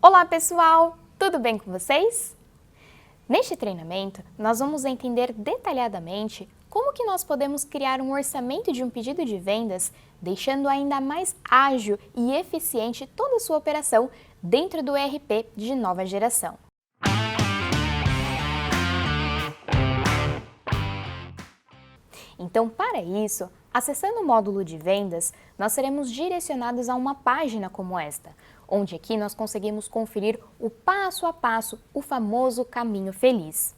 Olá pessoal, tudo bem com vocês? Neste treinamento, nós vamos entender detalhadamente como que nós podemos criar um orçamento de um pedido de vendas, deixando ainda mais ágil e eficiente toda a sua operação dentro do ERP de nova geração. Então, para isso, acessando o módulo de vendas, nós seremos direcionados a uma página como esta, onde aqui nós conseguimos conferir o passo a passo, o famoso caminho feliz.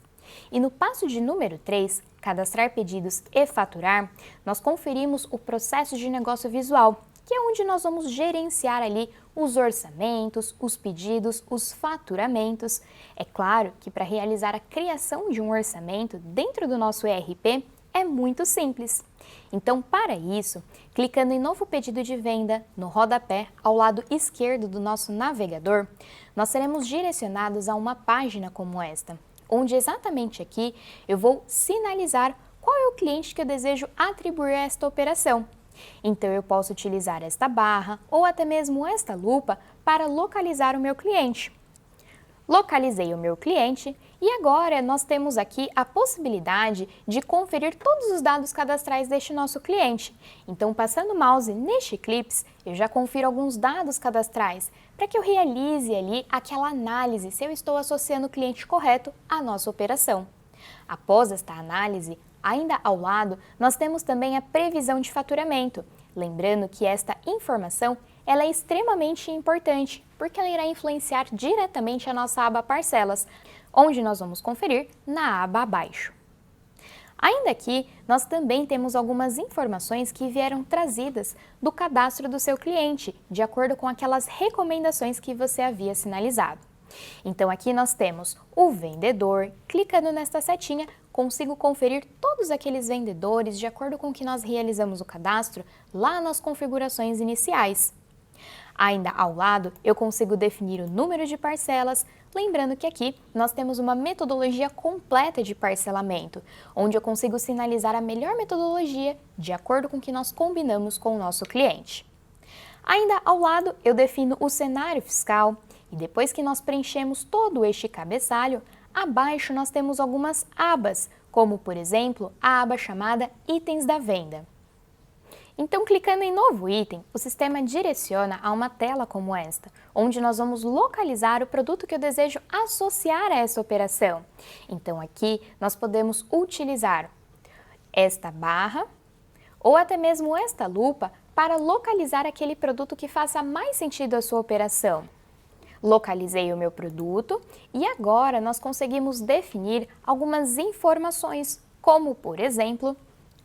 E no passo de número 3, cadastrar pedidos e faturar, nós conferimos o processo de negócio visual, que é onde nós vamos gerenciar ali os orçamentos, os pedidos, os faturamentos. É claro que para realizar a criação de um orçamento dentro do nosso ERP, é muito simples. Então, para isso, clicando em Novo Pedido de Venda, no rodapé, ao lado esquerdo do nosso navegador, nós seremos direcionados a uma página como esta, onde exatamente aqui eu vou sinalizar qual é o cliente que eu desejo atribuir a esta operação. Então, eu posso utilizar esta barra ou até mesmo esta lupa para localizar o meu cliente. Localizei o meu cliente e agora nós temos aqui a possibilidade de conferir todos os dados cadastrais deste nosso cliente. Então, passando o mouse neste Eclipse, eu já confiro alguns dados cadastrais para que eu realize ali aquela análise se eu estou associando o cliente correto à nossa operação. Após esta análise, ainda ao lado, nós temos também a previsão de faturamento. Lembrando que esta informação ela é extremamente importante, porque ela irá influenciar diretamente a nossa aba Parcelas, onde nós vamos conferir na aba abaixo. Ainda aqui, nós também temos algumas informações que vieram trazidas do cadastro do seu cliente, de acordo com aquelas recomendações que você havia sinalizado. Então aqui nós temos o vendedor, clicando nesta setinha, consigo conferir todos aqueles vendedores de acordo com que nós realizamos o cadastro lá nas configurações iniciais. Ainda ao lado, eu consigo definir o número de parcelas, lembrando que aqui nós temos uma metodologia completa de parcelamento, onde eu consigo sinalizar a melhor metodologia de acordo com o que nós combinamos com o nosso cliente. Ainda ao lado, eu defino o cenário fiscal e depois que nós preenchemos todo este cabeçalho, abaixo nós temos algumas abas, como por exemplo a aba chamada Itens da Venda. Então, clicando em Novo Item, o sistema direciona a uma tela como esta, onde nós vamos localizar o produto que eu desejo associar a essa operação. Então, aqui nós podemos utilizar esta barra ou até mesmo esta lupa para localizar aquele produto que faça mais sentido à sua operação. Localizei o meu produto e agora nós conseguimos definir algumas informações, como por exemplo,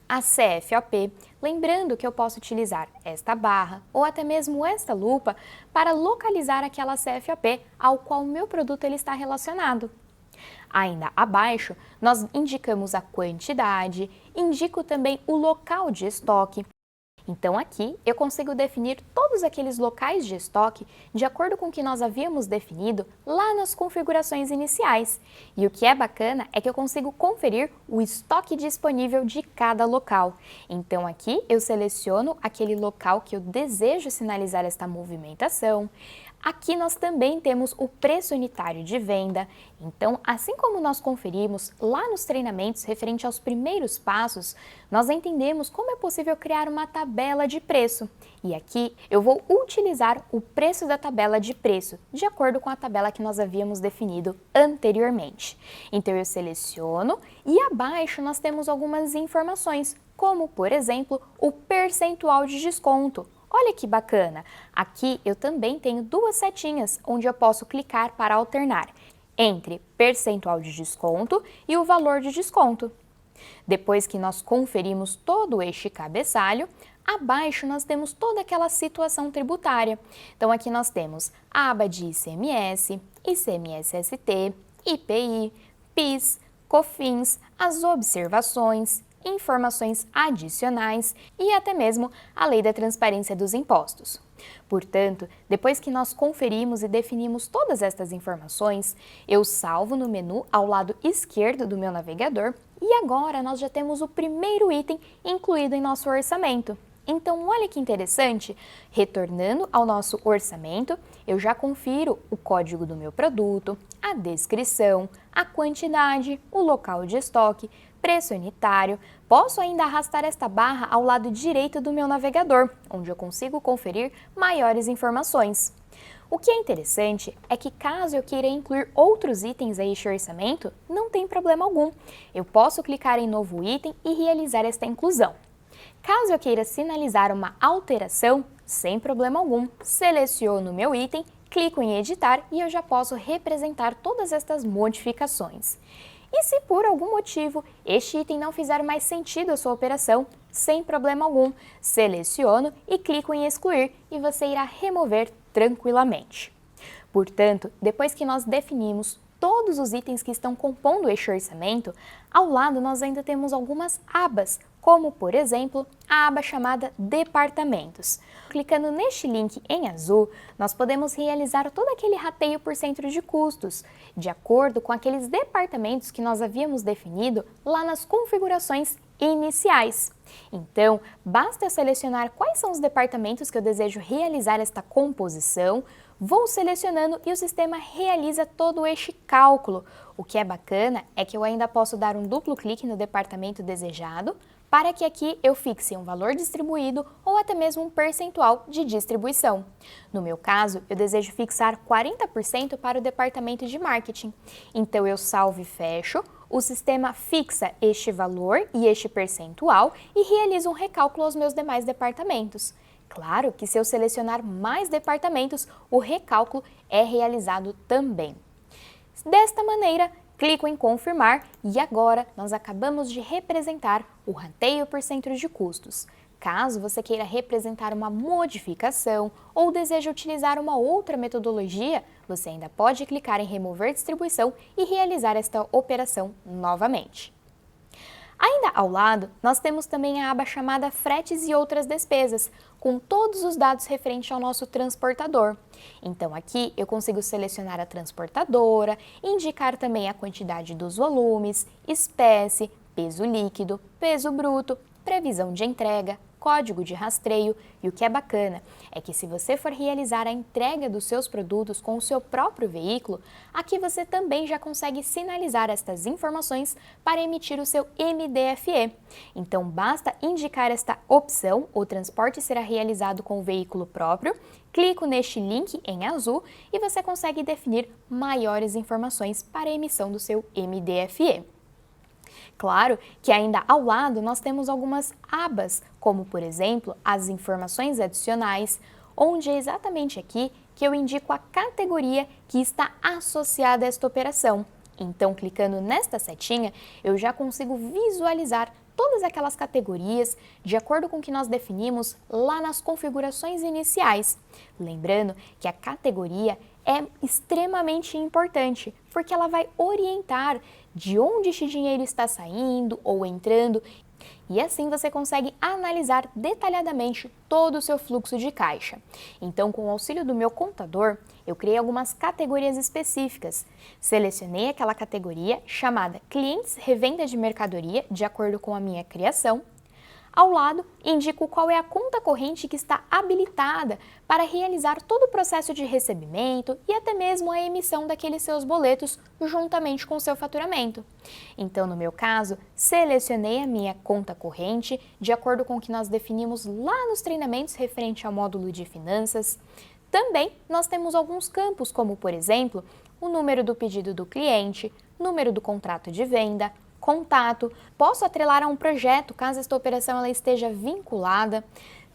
a CFOP, lembrando que eu posso utilizar esta barra ou até mesmo esta lupa para localizar aquela CFOP ao qual o meu produto ele está relacionado. Ainda abaixo, nós indicamos a quantidade, indico também o local de estoque. Então aqui eu consigo definir todos aqueles locais de estoque de acordo com o que nós havíamos definido lá nas configurações iniciais. E o que é bacana é que eu consigo conferir o estoque disponível de cada local. Então aqui eu seleciono aquele local que eu desejo sinalizar esta movimentação. Aqui nós também temos o preço unitário de venda, então assim como nós conferimos lá nos treinamentos referente aos primeiros passos, nós entendemos como é possível criar uma tabela de preço. E aqui eu vou utilizar o preço da tabela de preço, de acordo com a tabela que nós havíamos definido anteriormente. Então eu seleciono e abaixo nós temos algumas informações, como por exemplo o percentual de desconto. Olha que bacana! Aqui eu também tenho duas setinhas onde eu posso clicar para alternar entre percentual de desconto e o valor de desconto. Depois que nós conferimos todo este cabeçalho, abaixo nós temos toda aquela situação tributária. Então aqui nós temos a aba de ICMS, ICMS-ST, IPI, PIS, COFINS, as observações, informações adicionais e até mesmo a Lei da Transparência dos Impostos. Portanto, depois que nós conferimos e definimos todas estas informações, eu salvo no menu ao lado esquerdo do meu navegador e agora nós já temos o primeiro item incluído em nosso orçamento. Então, olha que interessante, retornando ao nosso orçamento, eu já confiro o código do meu produto, a descrição, a quantidade, o local de estoque, preço unitário. Posso ainda arrastar esta barra ao lado direito do meu navegador, onde eu consigo conferir maiores informações. O que é interessante é que caso eu queira incluir outros itens a este orçamento, não tem problema algum. Eu posso clicar em novo item e realizar esta inclusão. Caso eu queira sinalizar uma alteração, sem problema algum, seleciono o meu item, clico em editar e eu já posso representar todas estas modificações. E se por algum motivo este item não fizer mais sentido à sua operação, sem problema algum, seleciono e clico em excluir e você irá remover tranquilamente. Portanto, depois que nós definimos todos os itens que estão compondo este orçamento, ao lado nós ainda temos algumas abas, como por exemplo a aba chamada Departamentos. Clicando neste link em azul, nós podemos realizar todo aquele rateio por centro de custos, de acordo com aqueles departamentos que nós havíamos definido lá nas configurações iniciais. Então, basta selecionar quais são os departamentos que eu desejo realizar esta composição, vou selecionando e o sistema realiza todo este cálculo. O que é bacana é que eu ainda posso dar um duplo clique no departamento desejado, para que aqui eu fixe um valor distribuído ou até mesmo um percentual de distribuição. No meu caso, eu desejo fixar 40% para o departamento de marketing. Então eu salvo e fecho, o sistema fixa este valor e este percentual e realiza um recálculo aos meus demais departamentos. Claro que se eu selecionar mais departamentos, o recálculo é realizado também. Desta maneira, clico em confirmar e agora nós acabamos de representar o rateio por centro de custos. Caso você queira representar uma modificação ou deseje utilizar uma outra metodologia, você ainda pode clicar em remover distribuição e realizar esta operação novamente. Ainda ao lado, nós temos também a aba chamada Fretes e outras despesas, com todos os dados referentes ao nosso transportador. Então aqui eu consigo selecionar a transportadora, indicar também a quantidade dos volumes, espécie, peso líquido, peso bruto, previsão de entrega, código de rastreio e o que é bacana é que se você for realizar a entrega dos seus produtos com o seu próprio veículo, aqui você também já consegue sinalizar estas informações para emitir o seu MDFE. Então basta indicar esta opção, o transporte será realizado com o veículo próprio, clico neste link em azul e você consegue definir maiores informações para a emissão do seu MDFE. Claro que ainda ao lado nós temos algumas abas, como por exemplo as informações adicionais, onde é exatamente aqui que eu indico a categoria que está associada a esta operação. Então, clicando nesta setinha, eu já consigo visualizar todas aquelas categorias de acordo com o que nós definimos lá nas configurações iniciais. Lembrando que a categoria é extremamente importante, porque ela vai orientar de onde este dinheiro está saindo ou entrando, e assim você consegue analisar detalhadamente todo o seu fluxo de caixa. Então, com o auxílio do meu contador, eu criei algumas categorias específicas. Selecionei aquela categoria chamada Clientes Revenda de Mercadoria, de acordo com a minha criação. Ao lado, indico qual é a conta corrente que está habilitada para realizar todo o processo de recebimento e até mesmo a emissão daqueles seus boletos juntamente com o seu faturamento. Então, no meu caso, selecionei a minha conta corrente de acordo com o que nós definimos lá nos treinamentos referente ao módulo de finanças. Também nós temos alguns campos, como por exemplo, o número do pedido do cliente, número do contrato de venda, contato, posso atrelar a um projeto caso esta operação ela esteja vinculada.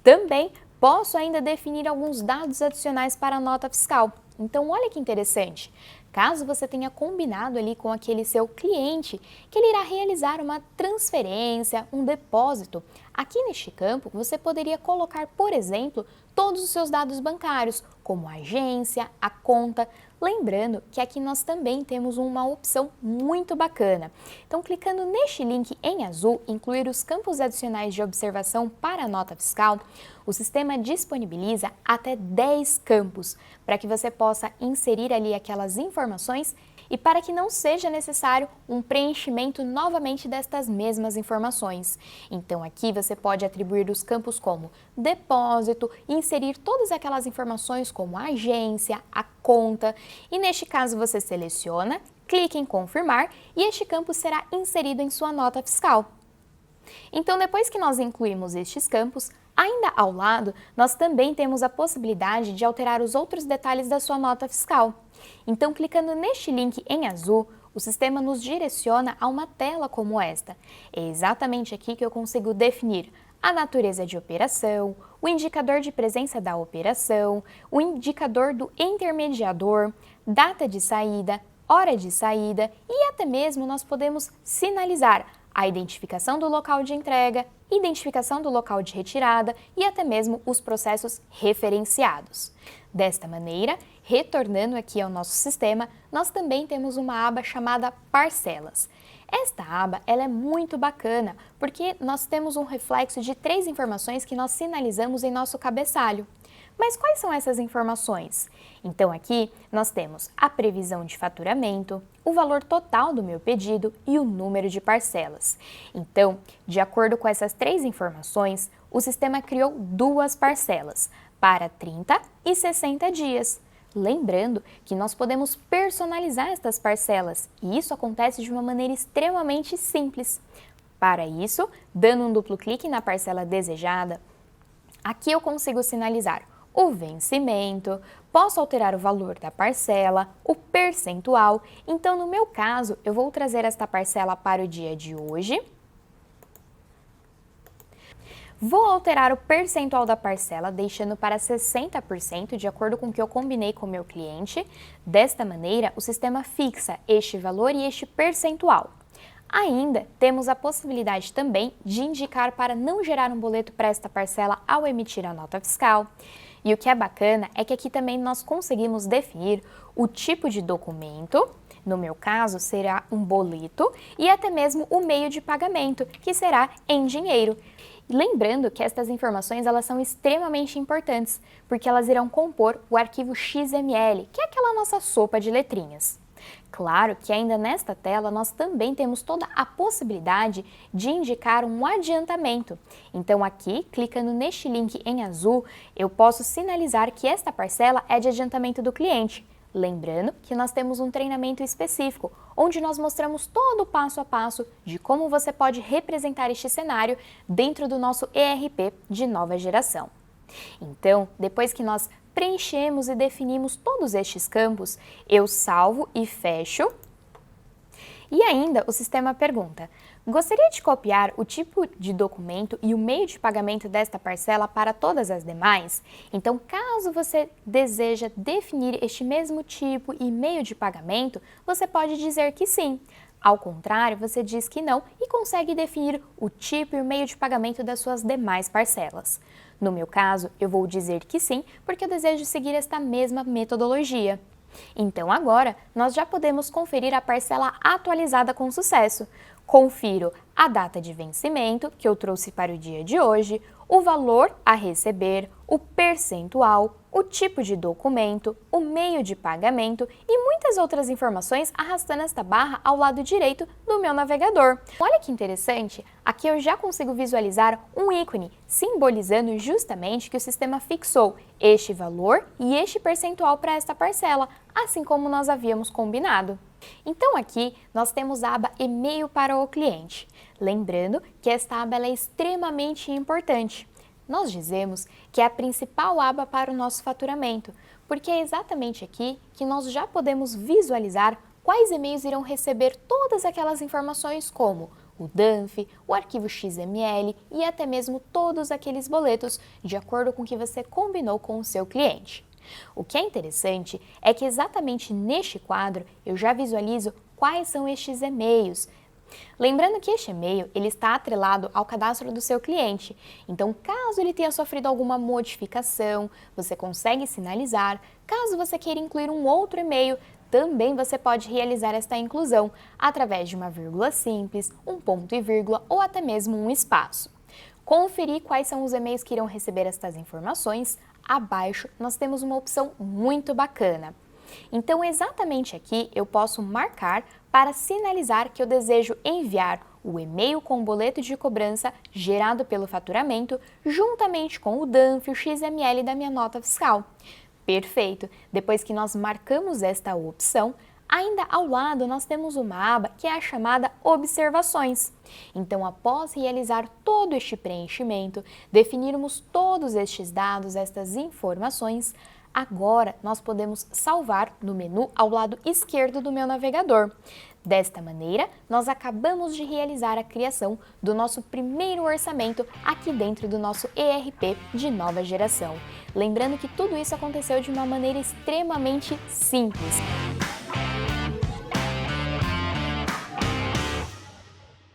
Também posso ainda definir alguns dados adicionais para a nota fiscal. Então, olha que interessante. Caso você tenha combinado ali com aquele seu cliente que ele irá realizar uma transferência, um depósito, aqui neste campo você poderia colocar, por exemplo, todos os seus dados bancários, como a agência, a conta. Lembrando que aqui nós também temos uma opção muito bacana. Então, clicando neste link em azul, incluir os campos adicionais de observação para a nota fiscal, o sistema disponibiliza até 10 campos para que você possa inserir ali aquelas informações e para que não seja necessário um preenchimento novamente destas mesmas informações. Então aqui você pode atribuir os campos como depósito e inserir todas aquelas informações como a agência, a conta, e neste caso você seleciona, clica em confirmar e este campo será inserido em sua nota fiscal. Então, depois que nós incluímos estes campos, ainda ao lado, nós também temos a possibilidade de alterar os outros detalhes da sua nota fiscal. Então, clicando neste link em azul, o sistema nos direciona a uma tela como esta. É exatamente aqui que eu consigo definir a natureza de operação, o indicador de presença da operação, o indicador do intermediador, data de saída, hora de saída e até mesmo nós podemos sinalizar a identificação do local de entrega, identificação do local de retirada e até mesmo os processos referenciados. Desta maneira, retornando aqui ao nosso sistema, nós também temos uma aba chamada Parcelas. Esta aba ela é muito bacana porque nós temos um reflexo de 3 informações que nós sinalizamos em nosso cabeçalho. Mas quais são essas informações? Então aqui nós temos a previsão de faturamento, o valor total do meu pedido e o número de parcelas. Então, de acordo com essas 3 informações, o sistema criou 2 parcelas, para 30 e 60 dias. Lembrando que nós podemos personalizar estas parcelas e isso acontece de uma maneira extremamente simples. Para isso, dando um duplo clique na parcela desejada, aqui eu consigo sinalizar o vencimento, posso alterar o valor da parcela, o percentual. Então, no meu caso, eu vou trazer esta parcela para o dia de hoje. Vou alterar o percentual da parcela, deixando para 60%, de acordo com o que eu combinei com o meu cliente. Desta maneira, o sistema fixa este valor e este percentual. Ainda temos a possibilidade também de indicar para não gerar um boleto para esta parcela ao emitir a nota fiscal. E o que é bacana é que aqui também nós conseguimos definir o tipo de documento, no meu caso será um boleto, e até mesmo o meio de pagamento, que será em dinheiro. Lembrando que estas informações elas são extremamente importantes, porque elas irão compor o arquivo XML, que é aquela nossa sopa de letrinhas. Claro que ainda nesta tela nós também temos toda a possibilidade de indicar um adiantamento. Então aqui, clicando neste link em azul, eu posso sinalizar que esta parcela é de adiantamento do cliente. Lembrando que nós temos um treinamento específico, onde nós mostramos todo o passo a passo de como você pode representar este cenário dentro do nosso ERP de nova geração. Então, depois que nós preenchemos e definimos todos estes campos, eu salvo e fecho. E ainda o sistema pergunta: gostaria de copiar o tipo de documento e o meio de pagamento desta parcela para todas as demais? Então, caso você deseja definir este mesmo tipo e meio de pagamento, você pode dizer que sim. Ao contrário, você diz que não e consegue definir o tipo e o meio de pagamento das suas demais parcelas. No meu caso, eu vou dizer que sim, porque eu desejo seguir esta mesma metodologia. Então agora, nós já podemos conferir a parcela atualizada com sucesso. Confiro a data de vencimento, que eu trouxe para o dia de hoje, o valor a receber, o percentual, o tipo de documento, o meio de pagamento e muitas outras informações arrastando esta barra ao lado direito do meu navegador. Olha que interessante, aqui eu já consigo visualizar um ícone simbolizando justamente que o sistema fixou este valor e este percentual para esta parcela, assim como nós havíamos combinado. Então aqui nós temos a aba e-mail para o cliente. Lembrando que esta aba é extremamente importante. Nós dizemos que é a principal aba para o nosso faturamento, porque é exatamente aqui que nós já podemos visualizar quais e-mails irão receber todas aquelas informações como o DANF, o arquivo XML e até mesmo todos aqueles boletos de acordo com o que você combinou com o seu cliente. O que é interessante é que exatamente neste quadro eu já visualizo quais são estes e-mails, Lembrando que este e-mail ele está atrelado ao cadastro do seu cliente, então caso ele tenha sofrido alguma modificação, você consegue sinalizar. Caso você queira incluir um outro e-mail, também você pode realizar esta inclusão através de uma vírgula simples, um ponto e vírgula ou até mesmo um espaço. Conferir quais são os e-mails que irão receber estas informações, abaixo nós temos uma opção muito bacana. Então, exatamente aqui eu posso marcar para sinalizar que eu desejo enviar o e-mail com o boleto de cobrança gerado pelo faturamento juntamente com o DANF e o XML da minha nota fiscal. Perfeito! Depois que nós marcamos esta opção, ainda ao lado nós temos uma aba que é a chamada Observações. Então, após realizar todo este preenchimento, definirmos todos estes dados, estas informações, agora nós podemos salvar no menu ao lado esquerdo do meu navegador. Desta maneira, nós acabamos de realizar a criação do nosso primeiro orçamento aqui dentro do nosso ERP de nova geração. Lembrando que tudo isso aconteceu de uma maneira extremamente simples.